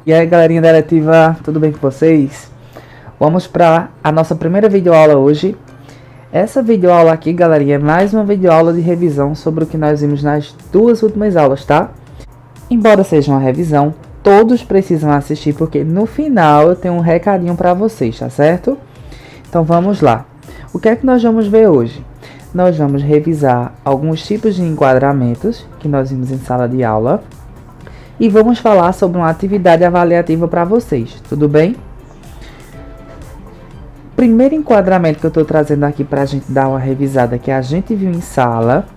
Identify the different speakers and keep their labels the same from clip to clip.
Speaker 1: E aí, galerinha da Eletiva, tudo bem com vocês? Vamos para a nossa primeira videoaula hoje. Essa videoaula aqui, galerinha, é mais uma videoaula de revisão sobre o que nós vimos nas duas últimas aulas, tá? Embora seja uma revisão, todos precisam assistir, porque no final eu tenho um recadinho para vocês, tá certo? Então vamos lá. O que é que nós vamos ver hoje? Nós vamos revisar alguns tipos de enquadramentos que nós vimos em sala de aula. E vamos falar sobre uma atividade avaliativa para vocês, tudo bem? O primeiro enquadramento que eu estou trazendo aqui para a gente dar uma revisada que a gente viu em sala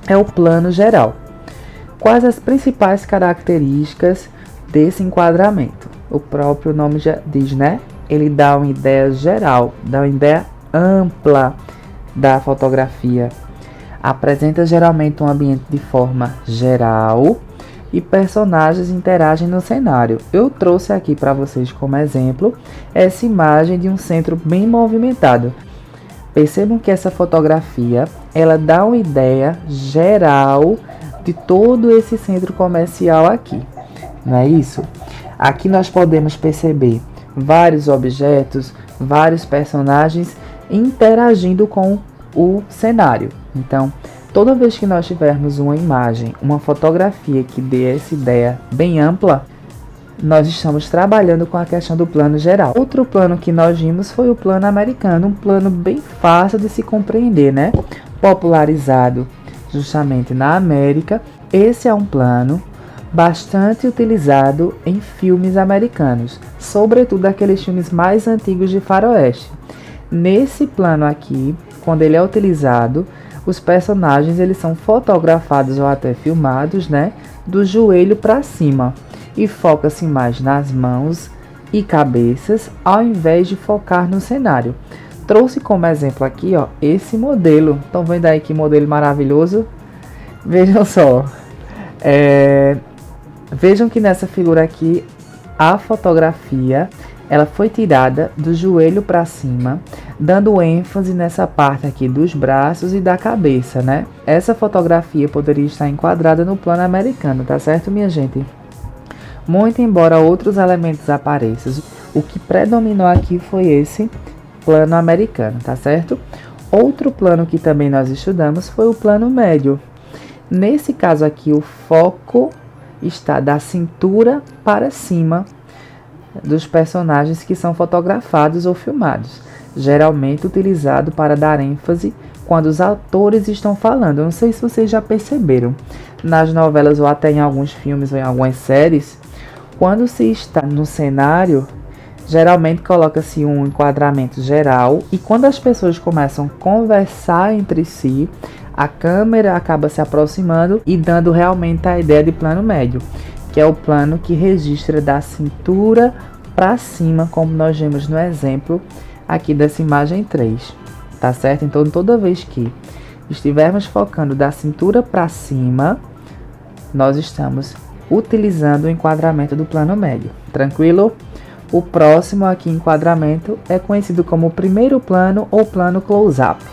Speaker 1: é o plano geral. Quais as principais características desse enquadramento? O próprio nome já diz, né? Ele dá uma ideia geral, dá uma ideia ampla da fotografia. Apresenta geralmente um ambiente de forma geral e personagens interagem no cenário. Eu trouxe aqui para vocês como exemplo essa imagem de um centro bem movimentado. Percebam que essa fotografia, ela dá uma ideia geral de todo esse centro comercial aqui, não é isso? Aqui nós podemos perceber vários objetos, vários personagens interagindo com o cenário. Então, toda vez que nós tivermos uma imagem, uma fotografia que dê essa ideia bem ampla, nós estamos trabalhando com a questão do plano geral. Outro plano que nós vimos foi o plano americano, um plano bem fácil de se compreender, né? Popularizado justamente na América. Esse é um plano bastante utilizado em filmes americanos, sobretudo aqueles filmes mais antigos de faroeste. Nesse plano aqui, quando ele é utilizado, os personagens eles são fotografados ou até filmados, né, do joelho para cima, e foca-se mais nas mãos e cabeças ao invés de focar no cenário. Trouxe como exemplo aqui, ó, esse modelo. Estão vendo aí que modelo maravilhoso? Vejam só. Vejam que nessa figura aqui a fotografia ela foi tirada do joelho para cima, dando ênfase nessa parte aqui dos braços e da cabeça, né? Essa fotografia poderia estar enquadrada no plano americano, tá certo, minha gente? Muito embora outros elementos apareçam, o que predominou aqui foi esse plano americano, tá certo? Outro plano que também nós estudamos foi o plano médio. Nesse caso aqui, o foco está da cintura para cima dos personagens que são fotografados ou filmados, geralmente utilizado para dar ênfase quando os atores estão falando. Eu não sei se vocês já perceberam, nas novelas ou até em alguns filmes ou em algumas séries, quando se está no cenário, geralmente coloca-se um enquadramento geral e quando as pessoas começam a conversar entre si, a câmera acaba se aproximando e dando realmente a ideia de plano médio, que é o plano que registra da cintura para cima, como nós vemos no exemplo aqui dessa imagem 3, tá certo? Então, toda vez que estivermos focando da cintura para cima, nós estamos utilizando o enquadramento do plano médio, tranquilo? O próximo aqui enquadramento é conhecido como primeiro plano ou plano close-up.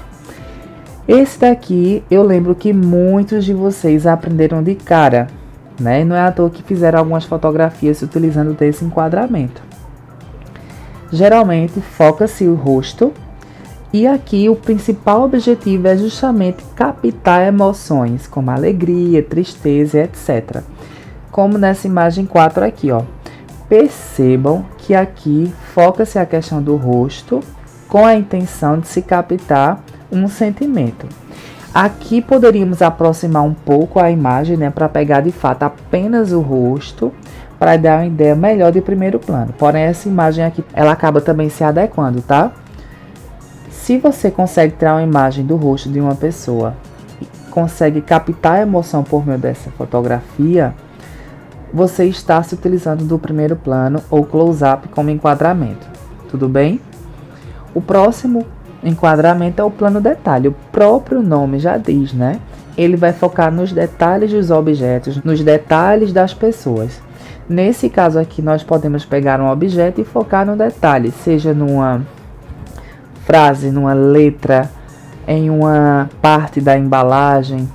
Speaker 1: Esse daqui eu lembro que muitos de vocês aprenderam de cara, né? Não é à toa que fizeram algumas fotografias utilizando desse enquadramento. Geralmente foca-se o rosto e aqui o principal objetivo é justamente captar emoções como alegria, tristeza, etc. Como nessa imagem 4 aqui, ó. Percebam que aqui foca-se a questão do rosto com a intenção de se captar um sentimento. Aqui poderíamos aproximar um pouco a imagem, né, para pegar de fato apenas o rosto, para dar uma ideia melhor de primeiro plano. Porém, essa imagem aqui, ela acaba também se adequando, tá? Se você consegue tirar uma imagem do rosto de uma pessoa e consegue captar a emoção por meio dessa fotografia, você está se utilizando do primeiro plano ou close-up como enquadramento. Tudo bem? O próximo enquadramento é o plano detalhe. O próprio nome já diz, né? Ele vai focar nos detalhes dos objetos, nos detalhes das pessoas. Nesse caso aqui, nós podemos pegar um objeto e focar no detalhe, seja numa frase, numa letra, em uma parte da embalagem.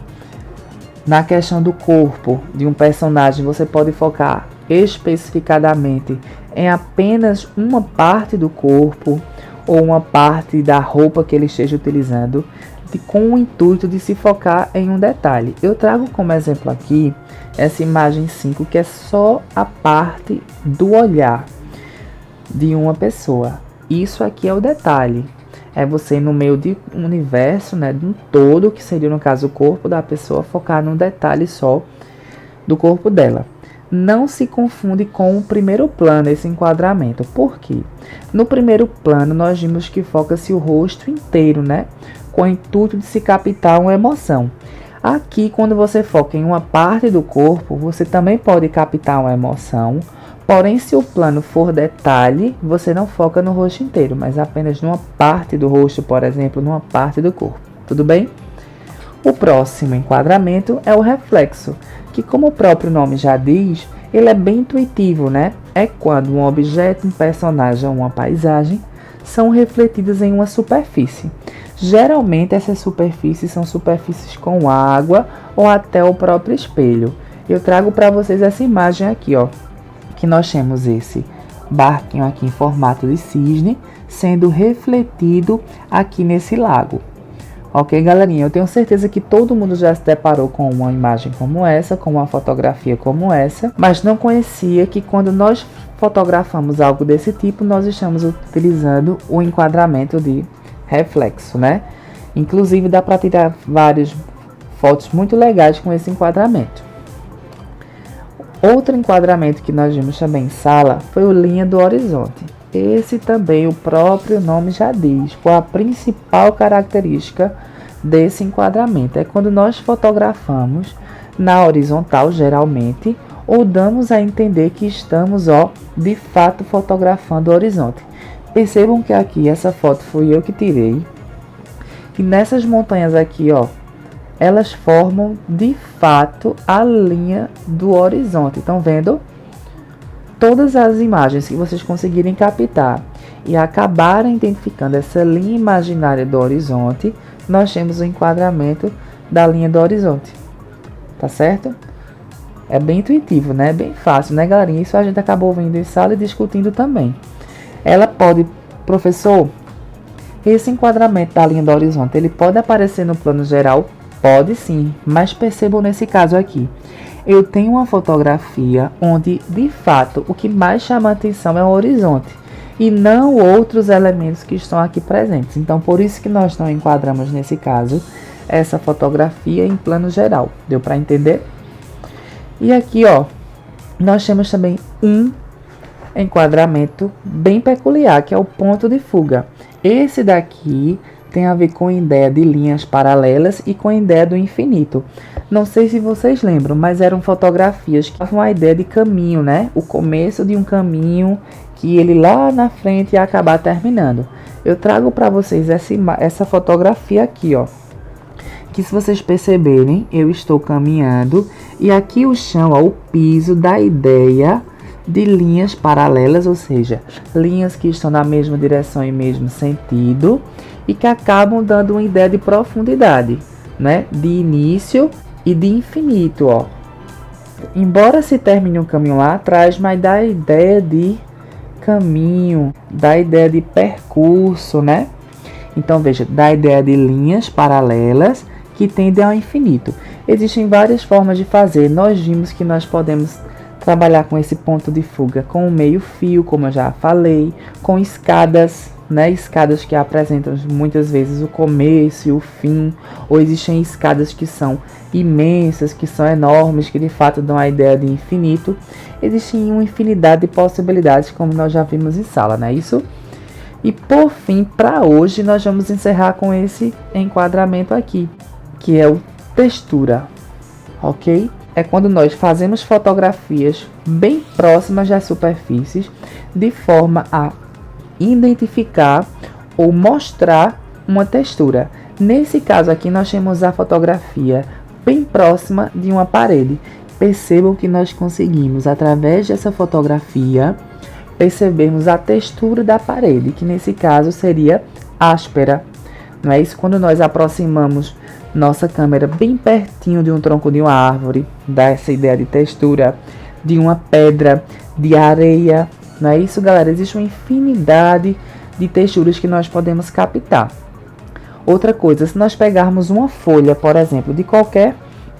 Speaker 1: Na questão do corpo de um personagem, você pode focar especificadamente em apenas uma parte do corpo ou uma parte da roupa que ele esteja utilizando, com o intuito de se focar em um detalhe. Eu trago como exemplo aqui essa imagem 5, que é só a parte do olhar de uma pessoa. Isso aqui é o detalhe. É você, no meio de um universo, né, de um todo, que seria no caso o corpo da pessoa, focar num detalhe só do corpo dela. Não se confunde com o primeiro plano esse enquadramento. Por quê? No primeiro plano nós vimos que foca-se o rosto inteiro, né, com o intuito de se captar uma emoção. Aqui, quando você foca em uma parte do corpo, você também pode captar uma emoção. Porém, se o plano for detalhe, você não foca no rosto inteiro, mas apenas numa parte do rosto, por exemplo, numa parte do corpo. Tudo bem? O próximo enquadramento é o reflexo, que, como o próprio nome já diz, ele é bem intuitivo, né? É quando um objeto, um personagem ou uma paisagem são refletidos em uma superfície. Geralmente, essas superfícies são superfícies com água ou até o próprio espelho. Eu trago para vocês essa imagem aqui, ó, que nós temos esse barquinho aqui em formato de cisne sendo refletido aqui nesse lago. Ok, galerinha? Eu tenho certeza que todo mundo já se deparou com uma imagem como essa, com uma fotografia como essa, mas não conhecia que quando nós fotografamos algo desse tipo, nós estamos utilizando o enquadramento de reflexo, né? Inclusive dá para tirar várias fotos muito legais com esse enquadramento. Outro enquadramento que nós vimos também em sala foi o linha do horizonte. Esse também o próprio nome já diz, qual a principal característica desse enquadramento. É quando nós fotografamos na horizontal, geralmente, ou damos a entender que estamos, de fato fotografando o horizonte. Percebam que aqui essa foto fui eu que tirei. E nessas montanhas aqui, elas formam de fato a linha do horizonte. Estão vendo? Todas as imagens que vocês conseguirem captar e acabarem identificando essa linha imaginária do horizonte, nós temos o enquadramento da linha do horizonte. Tá certo? É bem intuitivo, né? Bem fácil, né, galerinha? Isso a gente acabou vendo em sala e discutindo também. Ela pode, professor, esse enquadramento da linha do horizonte, ele pode aparecer no plano geral? Pode sim, mas percebam nesse caso aqui. Eu tenho uma fotografia onde, de fato, o que mais chama a atenção é o horizonte e não outros elementos que estão aqui presentes. Então, por isso que nós não enquadramos, nesse caso, essa fotografia em plano geral. Deu para entender? E aqui, nós temos também um enquadramento bem peculiar, que é o ponto de fuga. Esse daqui tem a ver com a ideia de linhas paralelas e com a ideia do infinito. Não sei se vocês lembram, mas eram fotografias que davam a ideia de caminho, né? O começo de um caminho que ele lá na frente ia acabar terminando. Eu trago para vocês essa fotografia aqui, que se vocês perceberem, eu estou caminhando e aqui o chão, o piso dá a ideia de linhas paralelas, ou seja, linhas que estão na mesma direção e mesmo sentido e que acabam dando uma ideia de profundidade, né? De início e de infinito, Embora se termine um caminho lá atrás, mas dá a ideia de caminho, dá a ideia de percurso, né? Então, veja, dá a ideia de linhas paralelas que tendem ao infinito. Existem várias formas de fazer. Nós vimos que nós podemos trabalhar com esse ponto de fuga com o meio fio, como eu já falei, com escadas, né? Escadas que apresentam muitas vezes o começo e o fim, ou existem escadas que são imensas, que são enormes, que de fato dão a ideia de infinito. Existem uma infinidade de possibilidades, como nós já vimos em sala, não é isso? E por fim, para hoje, nós vamos encerrar com esse enquadramento aqui, que é o textura, ok? É quando nós fazemos fotografias bem próximas das superfícies, de forma a identificar ou mostrar uma textura. Nesse caso aqui, nós temos a fotografia bem próxima de uma parede. Percebam que nós conseguimos, através dessa fotografia, percebermos a textura da parede, que nesse caso seria áspera. Não é isso? Quando nós aproximamos nossa câmera bem pertinho de um tronco de uma árvore, dá essa ideia de textura. de uma pedra, de areia. Não é isso, galera? Existe uma infinidade de texturas que nós podemos captar. Outra coisa, se nós pegarmos uma folha, por exemplo, de qualquer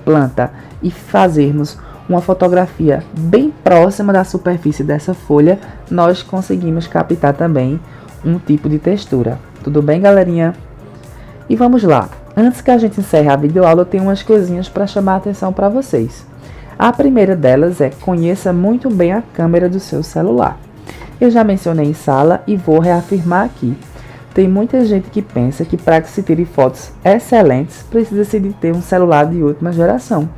Speaker 1: planta e fazermos uma fotografia bem próxima da superfície dessa folha, nós conseguimos captar também um tipo de textura. Tudo bem, galerinha? E vamos lá. Antes que a gente encerre a videoaula, eu tenho umas coisinhas para chamar a atenção para vocês. A primeira delas é: conheça muito bem a câmera do seu celular. Eu já mencionei em sala e vou reafirmar aqui. Tem muita gente que pensa que para que se tire fotos excelentes, precisa-se de ter um celular de última geração,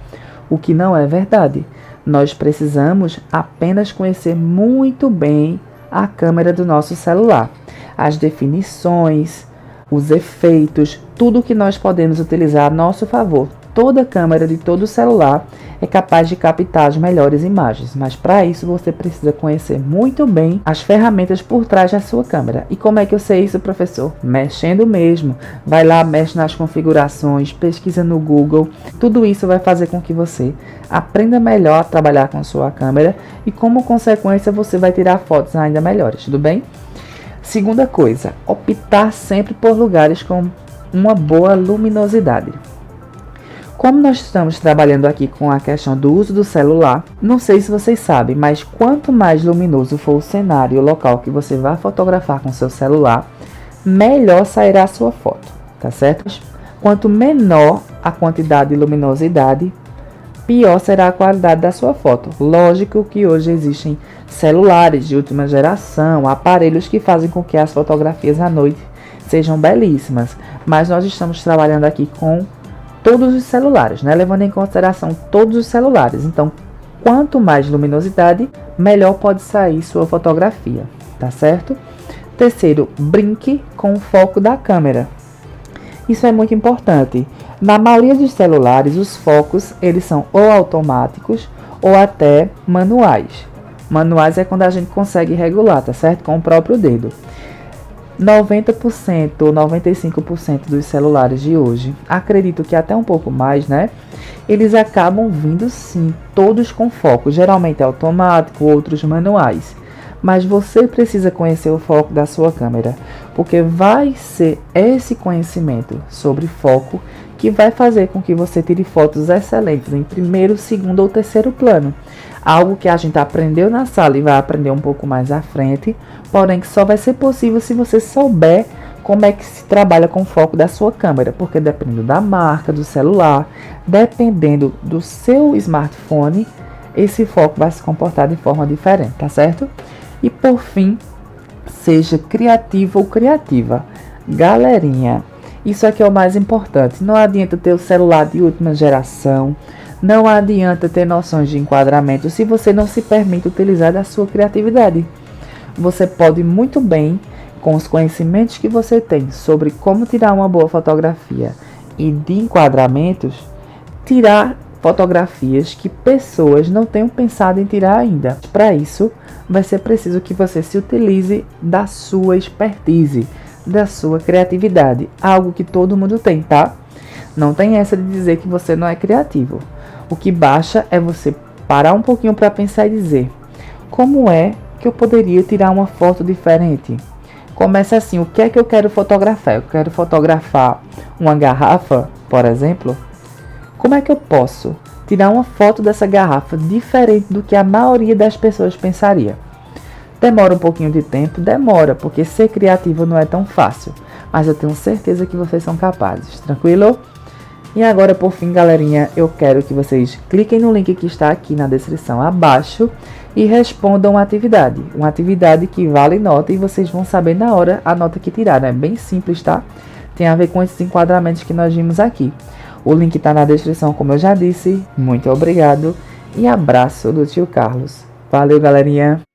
Speaker 1: o que não é verdade. Nós precisamos apenas conhecer muito bem a câmera do nosso celular, as definições, os efeitos, tudo que nós podemos utilizar a nosso favor. Toda câmera de todo celular é capaz de captar as melhores imagens, mas para isso você precisa conhecer muito bem as ferramentas por trás da sua câmera. E como é que eu sei isso, professor? Mexendo mesmo. Vai lá, mexe nas configurações, pesquisa no Google. Tudo isso vai fazer com que você aprenda melhor a trabalhar com sua câmera e, como consequência, você vai tirar fotos ainda melhores, tudo bem? Segunda coisa, optar sempre por lugares com uma boa luminosidade. Como nós estamos trabalhando aqui com a questão do uso do celular, não sei se vocês sabem, mas quanto mais luminoso for o cenário e o local que você vai fotografar com seu celular, melhor sairá a sua foto, tá certo? Quanto menor a quantidade de luminosidade, pior será a qualidade da sua foto. Lógico que hoje existem celulares de última geração, aparelhos que fazem com que as fotografias à noite sejam belíssimas, mas nós estamos trabalhando aqui com todos os celulares, né? Levando em consideração todos os celulares. Então, quanto mais luminosidade, melhor pode sair sua fotografia, tá certo? Terceiro, brinque com o foco da câmera. Isso é muito importante. Na maioria dos celulares, os focos, eles são ou automáticos ou até manuais. Manuais é quando a gente consegue regular, tá certo? Com o próprio dedo. 90% ou 95% dos celulares de hoje, acredito que até um pouco mais, né? Eles acabam vindo sim, todos com foco, geralmente automático, outros manuais. Mas você precisa conhecer o foco da sua câmera, porque vai ser esse conhecimento sobre foco que vai fazer com que você tire fotos excelentes em primeiro, segundo ou terceiro plano. Algo que a gente aprendeu na sala e vai aprender um pouco mais à frente, porém que só vai ser possível se você souber como é que se trabalha com o foco da sua câmera, porque dependendo da marca do celular, dependendo do seu smartphone, esse foco vai se comportar de forma diferente, tá certo? E por fim, seja criativo ou criativa. Galerinha, isso aqui é o mais importante. Não adianta ter o celular de última geração, não adianta ter noções de enquadramento se você não se permite utilizar da sua criatividade. Você pode muito bem, com os conhecimentos que você tem sobre como tirar uma boa fotografia e de enquadramentos, tirar fotografias que pessoas não tenham pensado em tirar ainda. Para isso, vai ser preciso que você se utilize da sua expertise, da sua criatividade, algo que todo mundo tem, tá? Não tem essa de dizer que você não é criativo. O que basta é você parar um pouquinho para pensar e dizer: como é que eu poderia tirar uma foto diferente? Começa assim: o que é que eu quero fotografar? Eu quero fotografar uma garrafa, por exemplo. Como é que eu posso tirar uma foto dessa garrafa diferente do que a maioria das pessoas pensaria? Demora um pouquinho de tempo? Demora, porque ser criativo não é tão fácil. Mas eu tenho certeza que vocês são capazes, tranquilo? E agora, por fim, galerinha, eu quero que vocês cliquem no link que está aqui na descrição abaixo e respondam uma atividade que vale nota e vocês vão saber na hora a nota que tiraram. É bem simples, tá? Tem a ver com esses enquadramentos que nós vimos aqui. O link está na descrição, como eu já disse. Muito obrigado e abraço do tio Carlos. Valeu, galerinha!